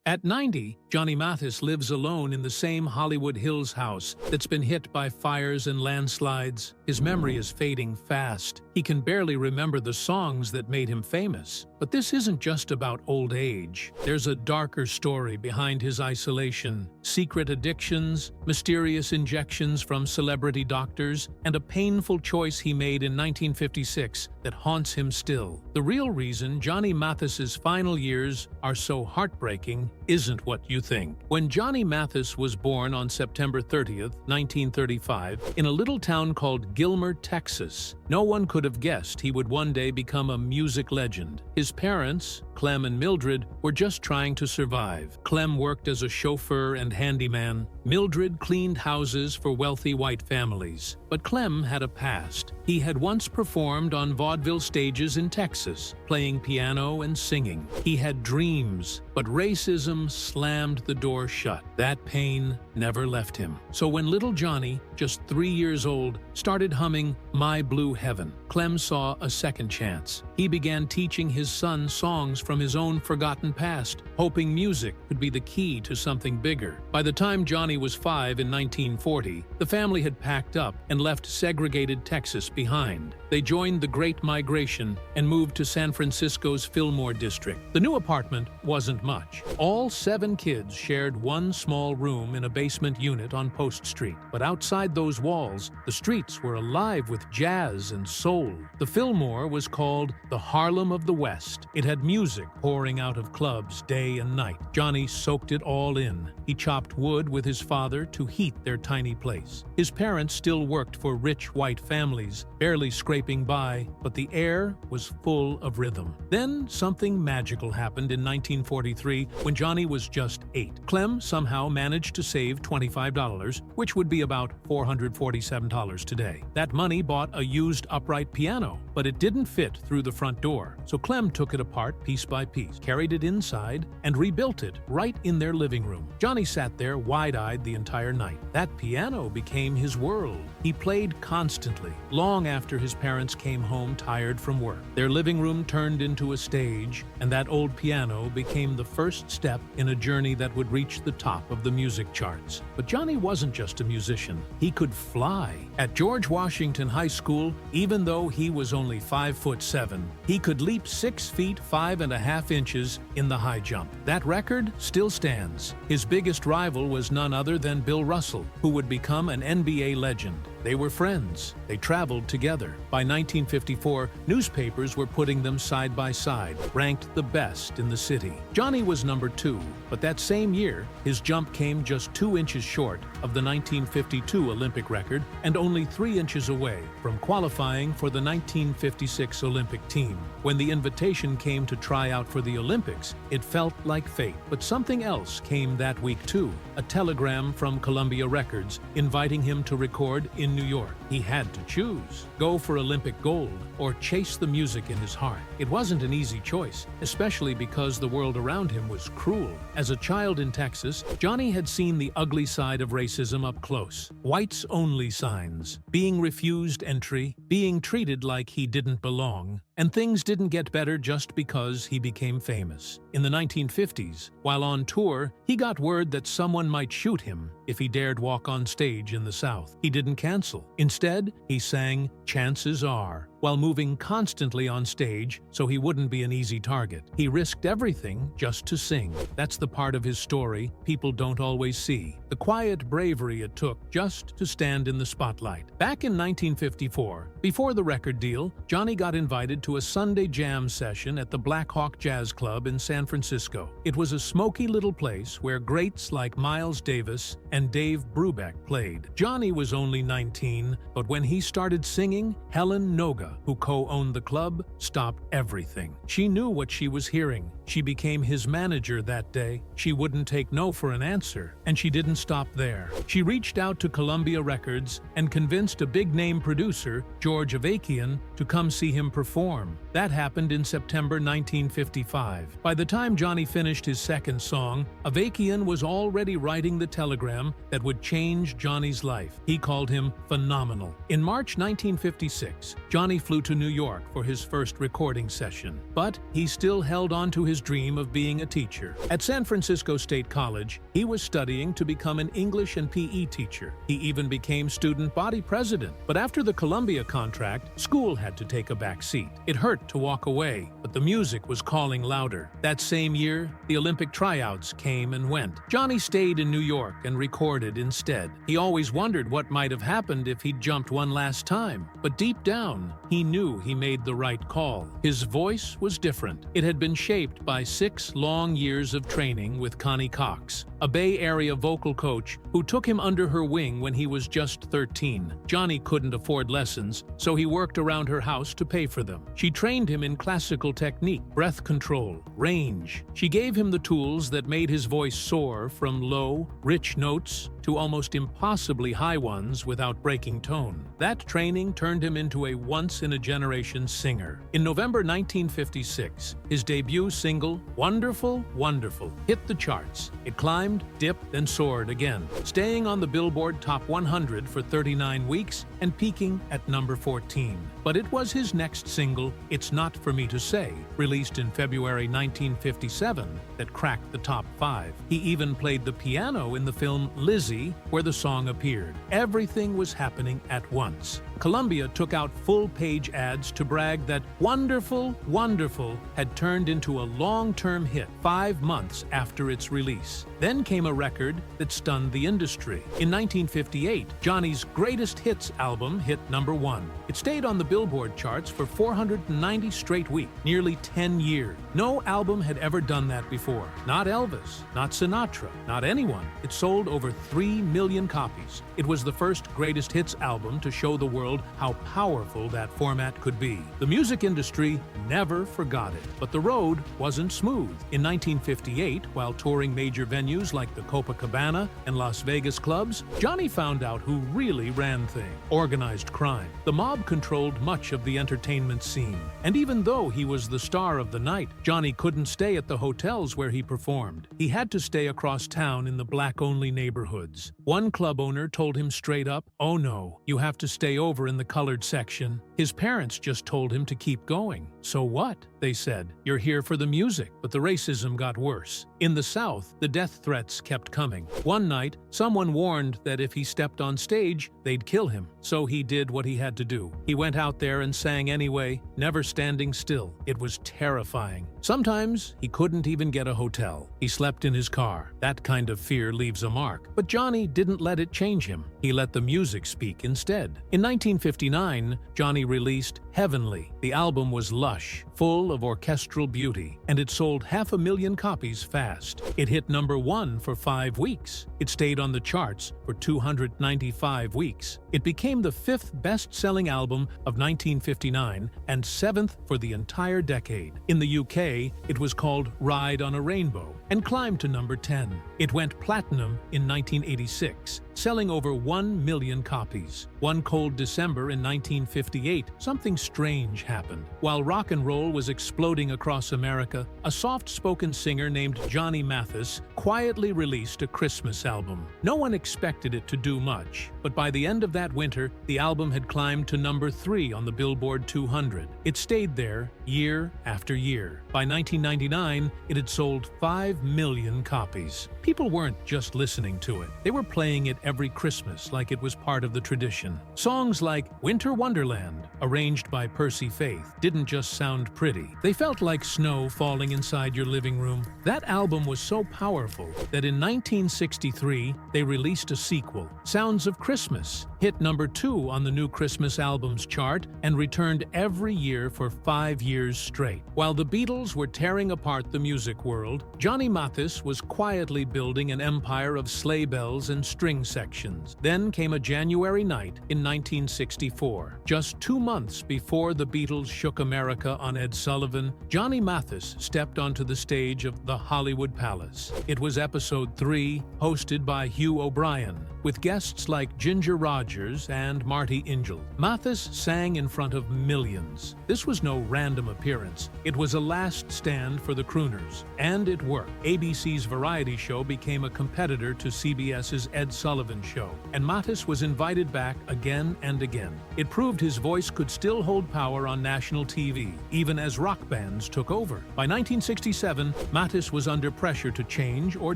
At 90, Johnny Mathis lives alone in the same Hollywood Hills house that's been hit by fires and landslides. His memory is fading fast. He can barely remember the songs that made him famous. But this isn't just about old age. There's a darker story behind his isolation: secret addictions, mysterious injections from celebrity doctors, and a painful choice he made in 1956 that haunts him still. The real reason Johnny Mathis's final years are so heartbreaking isn't what you think. When Johnny Mathis was born on September 30th, 1935, in a little town called Gilmer, Texas, no one could have guessed he would one day become a music legend. His parents, Clem and Mildred, were just trying to survive. Clem worked as a chauffeur and handyman. Mildred cleaned houses for wealthy white families. But Clem had a past. He had once performed on vaudeville stages in Texas, playing piano and singing. He had dreams, but racism slammed the door shut. That pain never left him. So when little Johnny, just 3 years old, started humming My Blue Heaven, Clem saw a second chance. He began teaching his son songs from his own forgotten past, hoping music could be the key to something bigger. By the time Johnny was 5 in 1940, the family had packed up and left segregated Texas behind. They joined the Great Migration and moved to San Francisco's Fillmore district. The new apartment wasn't much. All 7 kids shared one small room in a basement unit on Post Street. But outside those walls, the streets were alive with jazz and soul. The Fillmore was called the Harlem of the West. It had music pouring out of clubs day and night. Johnny soaked it all in. He chopped wood with his father to heat their tiny place. His parents still worked for rich white families, barely scraping by, but the air was full of rhythm. Then something magical happened in 1943 when Johnny was just 8. Clem somehow managed to save $25, which would be about $447 today. That money bought a used upright piano, but it didn't fit through the front door. So Clem took it apart piece by piece, carried it inside, and rebuilt it right in their living room. Johnny sat there wide-eyed the entire night. That piano became his world. He played constantly, long after his parents came home tired from work. Their living room turned into a stage, and that old piano became the first step in a journey that would reach the top of the music charts. But Johnny wasn't just a musician. He could fly. At George Washington High School, even though he was only 5'7", he could leap 6 feet 5.5 inches in the high jump. That record still stands. His biggest rival was none other than Bill Russell, who would become an NBA legend. They were friends. They traveled together. By 1954, newspapers were putting them side by side, ranked the best in the city. Johnny was number 2, but that same year, his jump came just 2 inches short of the 1952 Olympic record and only 3 inches away from qualifying for the 1956 Olympic team. When the invitation came to try out for the Olympics, it felt like fate. But something else came that week too, a telegram from Columbia Records inviting him to record in New York. He had to choose: go for Olympic gold or chase the music in his heart. It wasn't an easy choice, especially because the world around him was cruel. As a child in Texas, Johnny had seen the ugly side of racism up close. Whites-only signs, being refused entry, being treated like he didn't belong, and things didn't get better just because he became famous. In the 1950s, while on tour, he got word that someone might shoot him if he dared walk on stage in the South. He didn't cancel. Instead, he sang "Chances Are" while moving constantly on stage so he wouldn't be an easy target. He risked everything just to sing. That's the part of his story people don't always see, the quiet bravery it took just to stand in the spotlight. Back in 1954, before the record deal, Johnny got invited to a Sunday jam session at the Black Hawk Jazz Club in San Francisco. It was a smoky little place where greats like Miles Davis and Dave Brubeck played. Johnny was only 19, but when he started singing, Helen Noga, who co-owned the club, stopped everything. She knew what she was hearing. She became his manager that day. She wouldn't take no for an answer, and she didn't stop there. She reached out to Columbia Records and convinced a big-name producer, George Avakian, to come see him perform. That happened in September 1955. By the time Johnny finished his second song, Avakian was already writing the telegram that would change Johnny's life. He called him phenomenal. In March 1956, Johnny Johnny flew to New York for his first recording session, but he still held on to his dream of being a teacher. At San Francisco State College, he was studying to become an English and PE teacher. He even became student body president. But after the Columbia contract, school had to take a back seat. It hurt to walk away, but the music was calling louder. That same year, the Olympic tryouts came and went. Johnny stayed in New York and recorded instead. He always wondered what might have happened if he'd jumped one last time. But deep down, he knew he made the right call. His voice was different. It had been shaped by 6 long years of training with Connie Cox, a Bay Area vocal coach who took him under her wing when he was just 13. Johnny couldn't afford lessons, so he worked around her house to pay for them. She trained him in classical technique, breath control, range. She gave him the tools that made his voice soar from low, rich notes to almost impossibly high ones without breaking tone. That training turned him into a once-in-a-generation singer. In November 1956, his debut single, Wonderful, Wonderful, hit the charts. It climbed, dipped, then soared again, staying on the Billboard Top 100 for 39 weeks and peaking at number 14. But it was his next single, It's Not For Me To Say, released in February 1957, that cracked the top 5. He even played the piano in the film Lizzie, where the song appeared. Everything was happening at once. Columbia took out full-page ads to brag that Wonderful, Wonderful had turned into a long-term hit 5 months after its release. Then came a record that stunned the industry. In 1958, Johnny's Greatest Hits album hit number 1. It stayed on the Billboard charts for 490 straight weeks, nearly 10 years. No album had ever done that before. Not Elvis, not Sinatra, not anyone. It sold over 3 million copies. It was the first Greatest Hits album to show the world how powerful that format could be. The music industry never forgot it, but the road wasn't smooth. In 1958, while touring major venues like the Copacabana and Las Vegas clubs, Johnny found out who really ran things: organized crime. The mob controlled much of the entertainment scene, and even though he was the star of the night, Johnny couldn't stay at the hotels where he performed. He had to stay across town in the black-only neighborhoods. One club owner told him straight up, "Oh no, you have to stay over in the colored section." His parents just told him to keep going. "So what?" they said. "You're here for the music." But the racism got worse. In the South, the death threats kept coming. One night, someone warned that if he stepped on stage, they'd kill him. So he did what he had to do. He went out there and sang anyway, never standing still. It was terrifying. Sometimes he couldn't even get a hotel. He slept in his car. That kind of fear leaves a mark. But Johnny didn't let it change him. He let the music speak instead. In 1959, Johnny released Heavenly. The album was lush, full of orchestral beauty, and it sold 500,000 copies fast. It hit number 1 for 5 weeks. It stayed on the charts for 295 weeks. It became the 5th best-selling album of 1959 and 7th for the entire decade. In the UK, it was called Ride on a Rainbow and climbed to number 10. It went platinum in 1986, selling over 1 million copies. One cold December in 1958, something strange happened. While rock and roll was exploding across America, a soft-spoken singer named Johnny Mathis quietly released a Christmas album. No one expected it to do much, but by the end of that winter, the album had climbed to number 3 on the Billboard 200. It stayed there year after year. By 1999, it had sold 5 million copies. People weren't just listening to it. They were playing it every Christmas like it was part of the tradition. Songs like Winter Wonderland, arranged by Percy Faith, didn't just sound pretty. They felt like snow falling inside your living room. That album was so powerful that in 1963, they released a sequel, Sounds of Christmas, hit number 2 on the new Christmas albums chart and returned every year for 5 years straight. While the Beatles were tearing apart the music world, Johnny Mathis was quietly building an empire of sleigh bells and string sections. Then came a January night in 1964. Just 2 months before the Beatles shook America on Ed Sullivan, Johnny Mathis stepped onto the stage of the Hollywood Palace. It was episode 3, hosted by Hugh O'Brien, with guests like Ginger Rogers and Marty Ingel. Mathis sang in front of millions. This was no random appearance. It was a last stand for the crooners. And it worked. ABC's variety show became a competitor to CBS's Ed Sullivan Show, and Mathis was invited back again and again. It proved his voice could still hold power on national TV, even as rock bands took over. By 1967, Mathis was under pressure to change or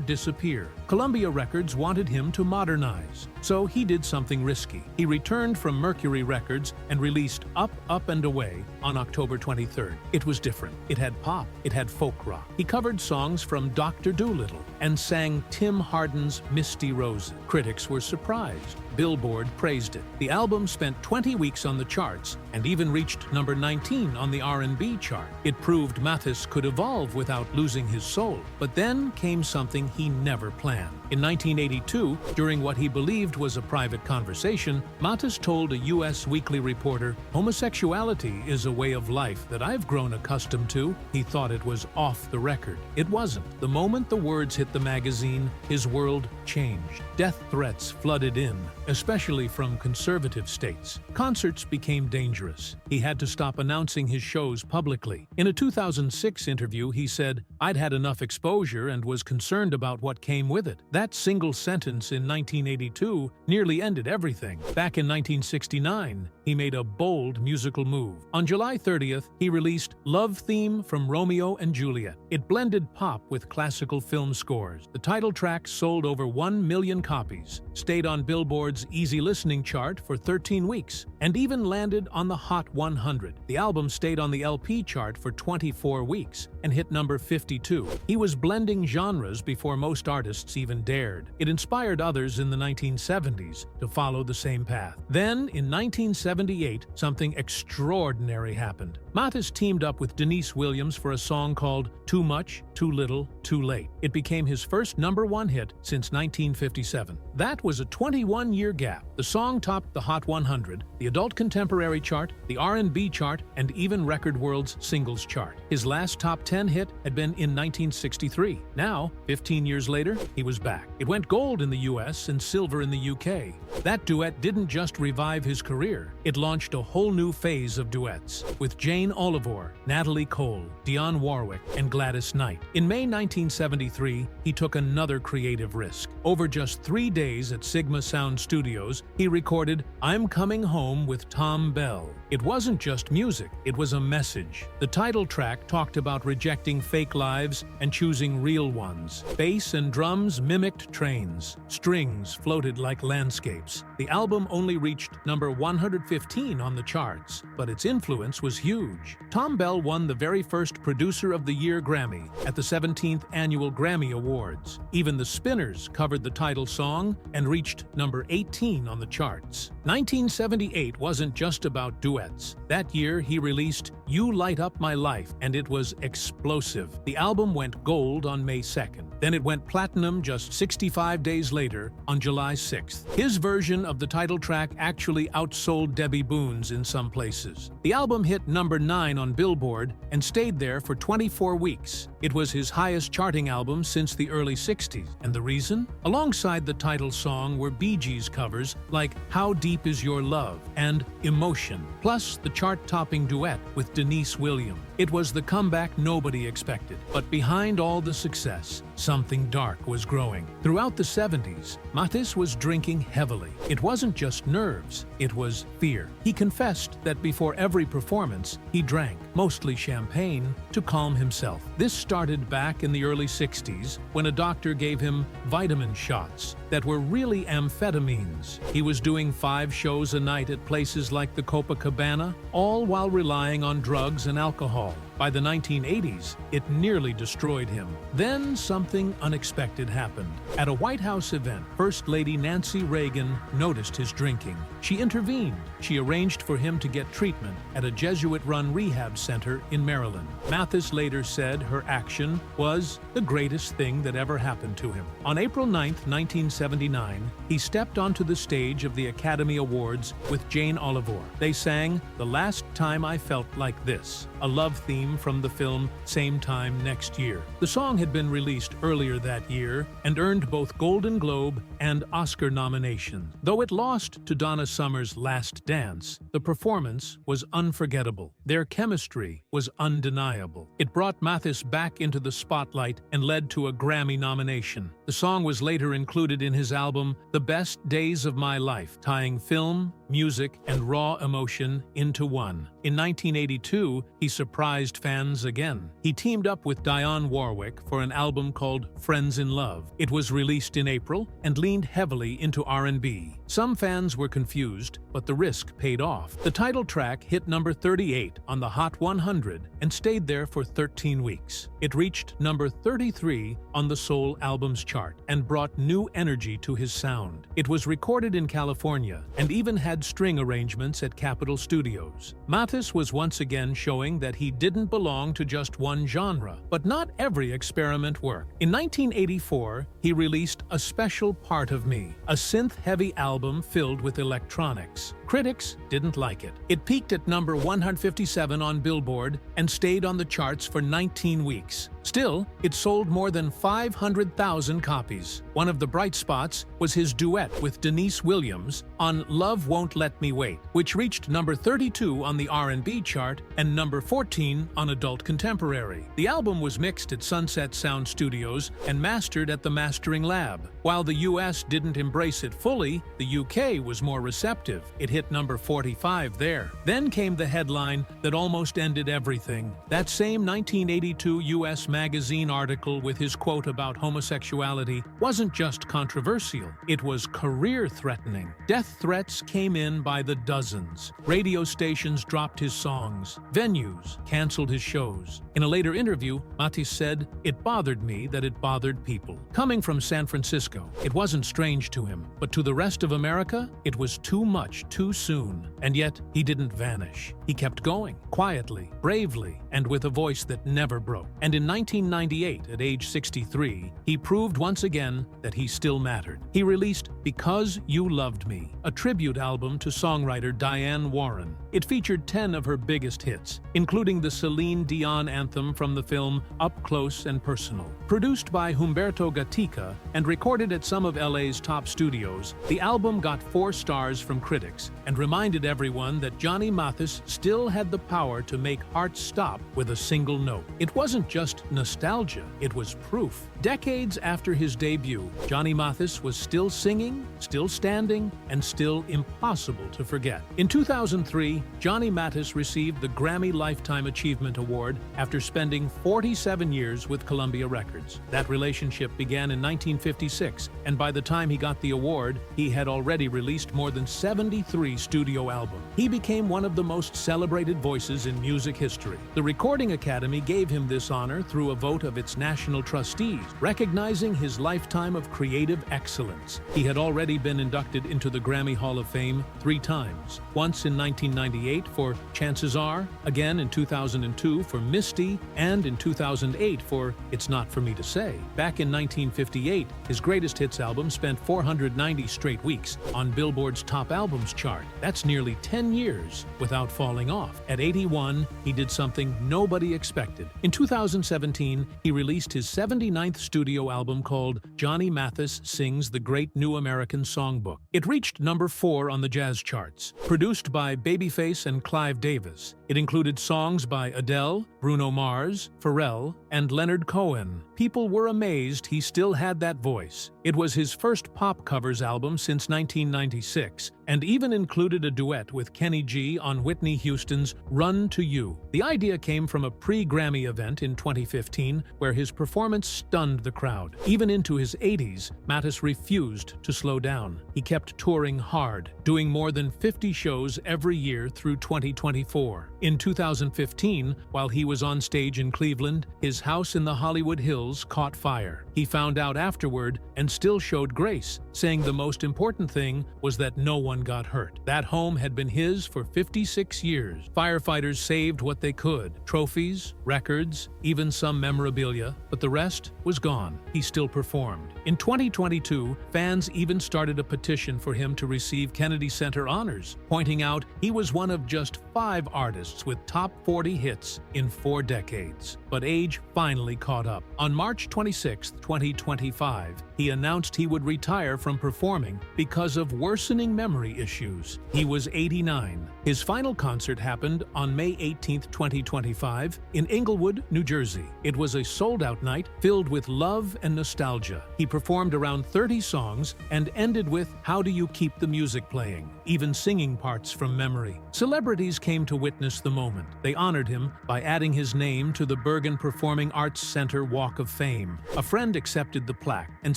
disappear. Columbia Records wanted him to modernize, so he did something risky. He returned from Mercury Records and released Up, Up and Away on October 23rd. It was different. It had pop. It had folk rock. He covered songs from Dr. Dolittle and sang Tim Hardin's Misty Roses. Critics were surprised. Billboard praised it. The album spent 20 weeks on the charts and even reached number 19 on the R&B chart. It proved Mathis could evolve without losing his soul. But then came something he never planned. In 1982, during what he believed was a private conversation, Mathis told a U.S. Weekly reporter, "Homosexuality is a way of life that I've grown accustomed to." He thought it was off the record. It wasn't. The moment the words hit the magazine, his world changed. Death threats flooded in, especially from conservative states. Concerts became dangerous. He had to stop announcing his shows publicly. In a 2006 interview, he said, "I'd had enough exposure and was concerned about what came with it." That single sentence in 1982 nearly ended everything. Back in 1969, he made a bold musical move. On July 30th, he released Love Theme from Romeo and Juliet. It blended pop with classical film scores. The title track sold over 1 million copies, stayed on Billboard's Easy Listening chart for 13 weeks, and even landed on the Hot 100. The album stayed on the LP chart for 24 weeks and hit number 52. He was blending genres before most artists even dared. It inspired others in the 1970s to follow the same path. Then, in 1978, something extraordinary happened. Mathis teamed up with Denise Williams for a song called Too Much, Too Little, Too Late. It became his first #1 hit since 1957. That was a 21-year gap. The song topped the Hot 100, the Adult Contemporary chart, the R&B chart, and even Record World's singles chart. His last top 10 hit had been in 1963. Now, 15 years later, he was back. It went gold in the US and silver in the UK. That duet didn't just revive his career, it launched a whole new phase of duets with Jane Oliver, Natalie Cole, Dionne Warwick, and Gladys Knight. In May 1973, he took another creative risk. Over just 3 days at Sigma Sound Studios, he recorded I'm Coming Home with Tom Bell. It wasn't just music, it was a message. The title track talked about rejecting fake lives and choosing real ones. Bass and drums mimicked trains. Strings floated like landscapes. The album only reached number 115 on the charts, but its influence was huge. Tom Bell won the very first Producer of the Year Grammy at the 17th Annual Grammy Awards. Even the Spinners covered the title song and reached number 18 on the charts. 1978 wasn't just about duets. That year, he released You Light Up My Life, and it was explosive. The album went gold on May 2nd. Then it went platinum just 65 days later, on July 6th. His version of the title track actually outsold Debbie Boone's in some places. The album hit number 9 on Billboard and stayed there for 24 weeks. It was his highest charting album since the early 60s. And the reason? Alongside the title song were Bee Gees covers like How Deep Is Your Love and Emotion, plus the chart-topping duet with Denise Williams. It was the comeback nobody expected. But behind all the success, something dark was growing. Throughout the 70s, Mathis was drinking heavily. It wasn't just nerves, it was fear. He confessed that before every performance, he drank, mostly champagne, to calm himself. This started back in the early 60s when a doctor gave him vitamin shots that were really amphetamines. He was doing 5 shows a night at places like the Copacabana, all while relying on drugs and alcohol. By the 1980s, it nearly destroyed him. Then something unexpected happened. At a White House event, First Lady Nancy Reagan noticed his drinking. She intervened. She arranged for him to get treatment at a Jesuit-run rehab center in Maryland. Mathis later said her action was the greatest thing that ever happened to him. On April 9, 1979, he stepped onto the stage of the Academy Awards with Jane Oliver. They sang The Last Time I Felt Like This, a love theme theme from the film Same Time Next Year. The song had been released earlier that year and earned both Golden Globe and Oscar nominations. Though it lost to Donna Summer's Last Dance, the performance was unforgettable. Their chemistry was undeniable. It brought Mathis back into the spotlight and led to a Grammy nomination. The song was later included in his album The Best Days of My Life, tying film, music, and raw emotion into one. In 1982, he surprised fans again. He teamed up with Dionne Warwick for an album called Friends in Love. It was released in April and leaned heavily into R&B. Some fans were confused, but the risk paid off. The title track hit number 38 on the Hot 100 and stayed there for 13 weeks. It reached number 33 on the Soul Albums chart and brought new energy to his sound. It was recorded in California and even had string arrangements at Capitol Studios. Mathis was once again showing that he didn't belong to just one genre, but not every experiment worked. In 1984, he released A Special Part of Me, a synth-heavy album filled with electronics. Critics didn't like it. It peaked at number 157 on Billboard and stayed on the charts for 19 weeks. Still, it sold more than 500,000 copies. One of the bright spots was his duet with Denise Williams on Love Won't Let Me Wait, which reached number 32 on the R&B chart and number 14 on Adult Contemporary. The album was mixed at Sunset Sound Studios and mastered at the Mastering Lab. While the US didn't embrace it fully, the UK was more receptive. It hit number 45 there. Then came the headline that almost ended everything. That same 1982 US magazine article with his quote about homosexuality wasn't just controversial, it was career-threatening. Death threats came in by the dozens. Radio stations dropped his songs. Venues canceled his shows. In a later interview, Mathis said, "It bothered me that it bothered people." Coming from San Francisco, it wasn't strange to him, but to the rest of America, it was too much too soon. And yet, he didn't vanish. He kept going, quietly, bravely, and with a voice that never broke. And in 1998, at age 63, he proved once again that he still mattered. He released Because You Loved Me, a tribute album to songwriter Diane Warren. It featured 10 of her biggest hits, including the Celine Dion anthem from the film Up Close and Personal. Produced by Humberto Gatica and recorded at some of LA's top studios, the album got 4 stars from critics and reminded everyone that Johnny Mathis still had the power to make hearts stop with a single note. It wasn't just nostalgia, it was proof. Decades after his debut, Johnny Mathis was still singing, still standing, and still impossible to forget. In 2003, Johnny Mathis received the Grammy Lifetime Achievement Award after spending 47 years with Columbia Records. That relationship began in 1956, and by the time he got the award, he had already released more than 73 studio albums. He became one of the most celebrated voices in music history. The Recording Academy gave him this honor through a vote of its national trustees, recognizing his lifetime of creative excellence. He had already been inducted into the Grammy Hall of Fame 3 times, once in 1998 for Chances Are, again in 2002 for Misty, and in 2008 for It's Not For Me To Say. Back in 1958, his greatest hits album spent 490 straight weeks on Billboard's Top Albums chart. That's nearly 10 years without falling off. At 81, he did something nobody expected. In 2017, he released his 79th studio album called Johnny Mathis Sings the Great New American Songbook. It reached number 4 on the jazz charts. Produced by Babyface and Clive Davis, it included songs by Adele, Bruno Mars, Pharrell, and Leonard Cohen. People were amazed he still had that voice. It was his first pop covers album since 1996, and even included a duet with Kenny G on Whitney Houston's Run to You. The idea came from a pre-Grammy event in 2015 where his performance stunned the crowd. Even into his 80s, Mathis refused to slow down. He kept touring hard, doing more than 50 shows every year through 2024. In 2015, while he was on stage in Cleveland, his house in the Hollywood Hills caught fire. He found out afterward and still showed grace, saying the most important thing was that no one got hurt. That home had been his for 56 years. Firefighters saved what they could: trophies, records, even some memorabilia, but the rest was gone. He still performed. In 2022, fans even started a petition for him to receive Kennedy Center honors, pointing out he was one of just 5 artists with top 40 hits in 4 decades. But age finally caught up. On March 26, 2025, he announced he would retire from performing because of worsening memory issues. He was 89. His final concert happened on May 18, 2025, in Inglewood, New Jersey. It was a sold-out night filled with love and nostalgia. He performed around 30 songs and ended with "How Do You Keep the Music Playing?", even singing parts from memory. Celebrities came to witness the moment. They honored him by adding his name to the Bergen Performing Arts Center Walk of Fame. A friend accepted the plaque and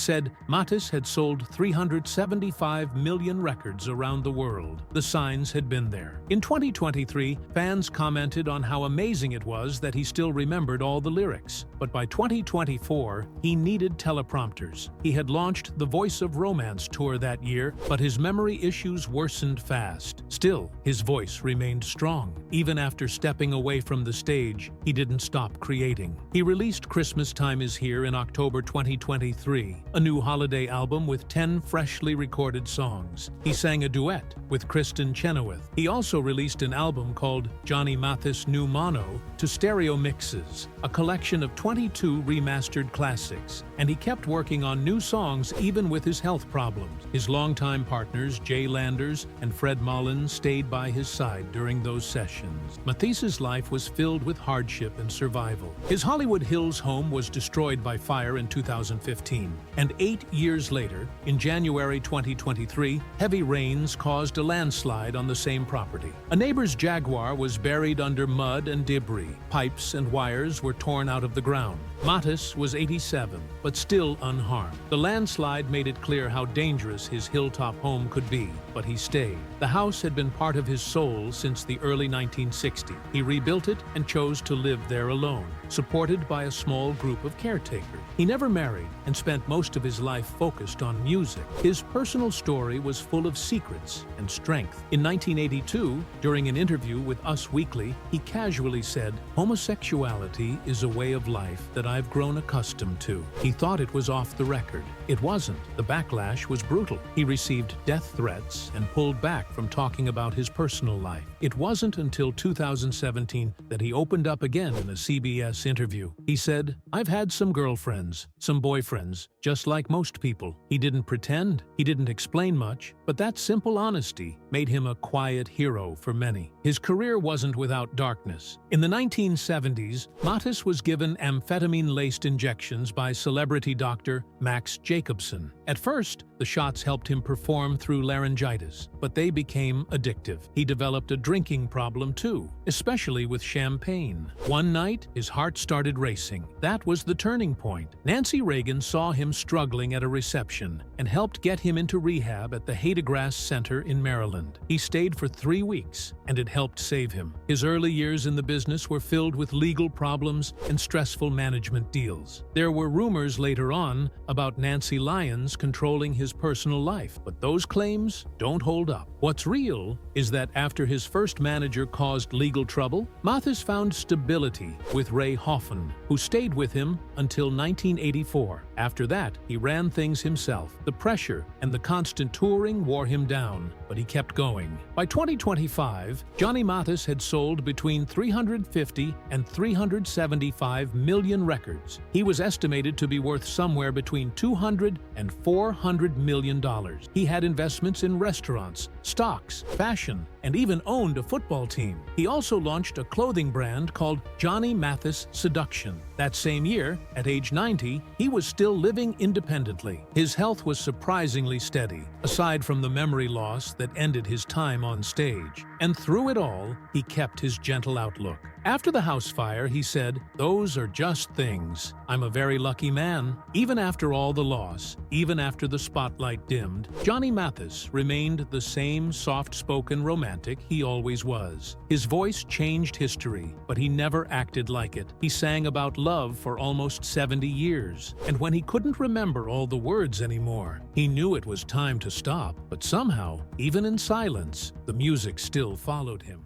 said Mathis had sold 375 million records around the world. The signs had been there. In 2023, fans commented on how amazing it was that he still remembered all the lyrics. But by 2024, he needed teleprompters. He had launched the Voice of Romance tour that year, but his memory issues worsened fast. Still, his voice remained strong. Even after stepping away from the stage, he didn't stop creating. He released Christmas Time Is Here in October 2023, a new holiday album with 10 freshly recorded songs. He sang a duet with Kristen Chenoweth. He also released an album called Johnny Mathis New Mono to Stereo Mixes, a collection of 22 remastered classics. And he kept working on new songs even with his health problems. His longtime partners, Jay Landers and Fred Mullins, stayed by his side during those sessions. Mathis's life was filled with hardship and survival. His Hollywood Hills home was destroyed by fire in 2015, and 8 years later, in January 2023, heavy rains caused a landslide on the same property. A neighbor's Jaguar was buried under mud and debris. Pipes and wires were torn out of the ground. Mathis was 87, but still unharmed. The landslide made it clear how dangerous his hilltop home could be, but he stayed. The house had been part of his soul since the early 1960s. He rebuilt it and chose to live there alone, supported by a small group of caretakers. He never married and spent most of his life focused on music. His personal story was full of secrets and strength. In 1982, during an interview with Us Weekly, he casually said, "Homosexuality is a way of life that I've grown accustomed to." He thought it was off the record. It wasn't. The backlash was brutal. He received death threats and pulled back from talking about his personal life. It wasn't until 2017 that he opened up again in a CBS interview. He said, "I've had some girlfriends, some boyfriends, just like most people." He didn't pretend, he didn't explain much, but that simple honesty made him a quiet hero for many. His career wasn't without darkness. In the 1970s, Mathis was given amphetamine-laced injections by celebrity doctor Max Jacobson. At first, the shots helped him perform through laryngitis, but they became addictive. He developed a drinking problem too, especially with champagne. One night, his heart started racing. That was the turning point. Nancy Reagan saw him struggling at a reception and helped get him into rehab at the Hadegrass Center in Maryland. He stayed for 3 weeks, and it helped save him. His early years in the business were filled with legal problems and stressful management deals. There were rumors later on about Nancy Lyons controlling his personal life, but those claims don't hold up. What's real is that after his first manager caused legal trouble, Mathis found stability with Ray Hoffman, who stayed with him until 1984. After that, he ran things himself. The pressure and the constant touring wore him down, but he kept going. By 2025, Johnny Mathis had sold between 350 and 375 million records. He was estimated to be worth somewhere between $200 and $400 million. He had investments in restaurants, stocks, fashion, and even owned a football team. He also launched a clothing brand called Johnny Mathis Seduction. That same year, at age 90, he was still living independently. His health was surprisingly steady, aside from the memory loss that ended his time on stage. And through it all, he kept his gentle outlook. After the house fire, he said, "Those are just things. I'm a very lucky man." Even after all the loss, even after the spotlight dimmed, Johnny Mathis remained the same soft-spoken romantic he always was. His voice changed history, but he never acted like it. He sang about love for almost 70 years, and when he couldn't remember all the words anymore, he knew it was time to stop. But somehow, even in silence, the music still followed him.